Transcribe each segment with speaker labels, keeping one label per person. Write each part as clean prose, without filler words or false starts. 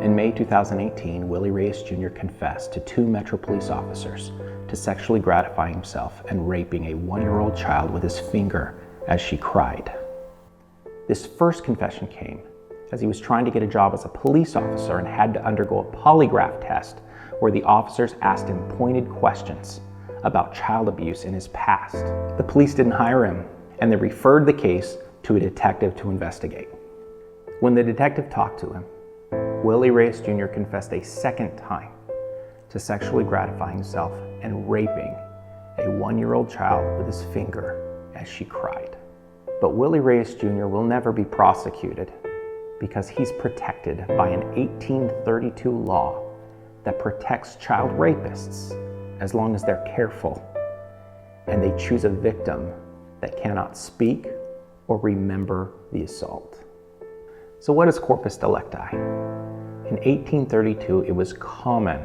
Speaker 1: In May 2018, Willie Reyes Jr. confessed to 2 Metro police officers to sexually gratifying himself and raping a 1-year-old child with his finger as she cried. This first confession came as he was trying to get a job as a police officer and had to undergo a polygraph test where the officers asked him pointed questions about child abuse in his past. The police didn't hire him, and they referred the case to a detective to investigate. When the detective talked to him, Willie Reyes Jr. confessed a second time to sexually gratifying himself and raping a 1-year-old child with his finger as she cried. But Willie Reyes Jr. will never be prosecuted because he's protected by an 1832 law that protects child rapists as long as they're careful and they choose a victim that cannot speak or remember the assault. So what is corpus delicti? In 1832, it was common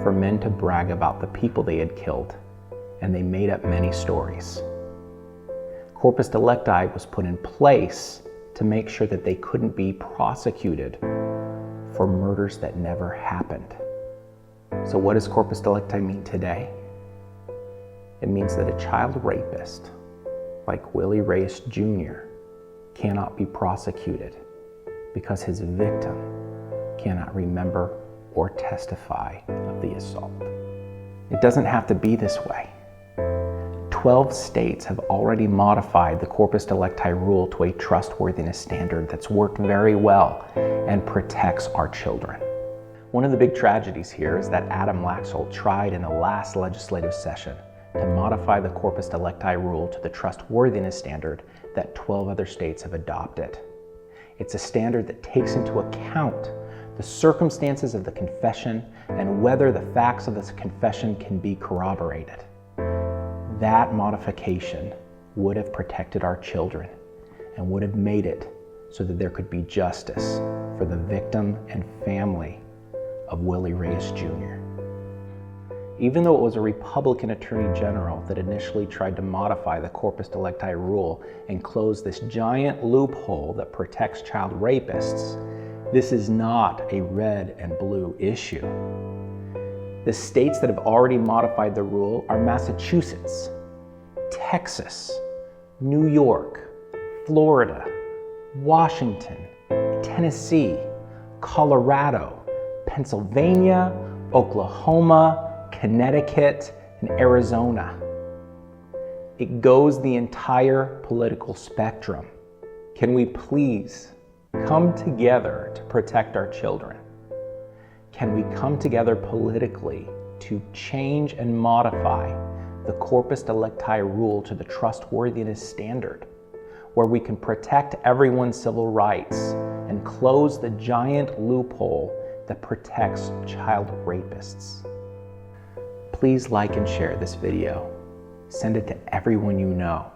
Speaker 1: for men to brag about the people they had killed, and they made up many stories. Corpus delicti was put in place to make sure that they couldn't be prosecuted for murders that never happened. So what does corpus delicti mean today? It means that a child rapist, like Willie Reyes Jr., cannot be prosecuted because his victim cannot remember or testify of the assault. It doesn't have to be this way. 12 states have already modified the corpus delicti rule to a trustworthiness standard that's worked very well and protects our children. One of the big tragedies here is that Adam Laxalt tried in the last legislative session to modify the corpus delicti rule to the trustworthiness standard that 12 other states have adopted. It's a standard that takes into account the circumstances of the confession and whether the facts of this confession can be corroborated. That modification would have protected our children and would have made it so that there could be justice for the victim and family of Willie Reyes Jr. Even though it was a Republican Attorney General that initially tried to modify the corpus delicti rule and close this giant loophole that protects child rapists, this is not a red and blue issue. The states that have already modified the rule are Massachusetts, Texas, New York, Florida, Washington, Tennessee, Colorado, Pennsylvania, Oklahoma, Connecticut, and Arizona. It goes the entire political spectrum. Can we please come together to protect our children? Can we come together politically to change and modify the corpus delicti rule to the trustworthiness standard, where we can protect everyone's civil rights and close the giant loophole that protects child rapists? Please like and share this video. Send it to everyone you know.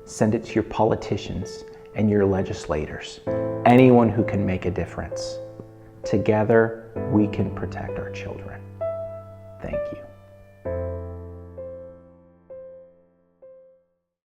Speaker 1: Send it to your politicians and your legislators, anyone who can make a difference. Together, we can protect our children. Thank you.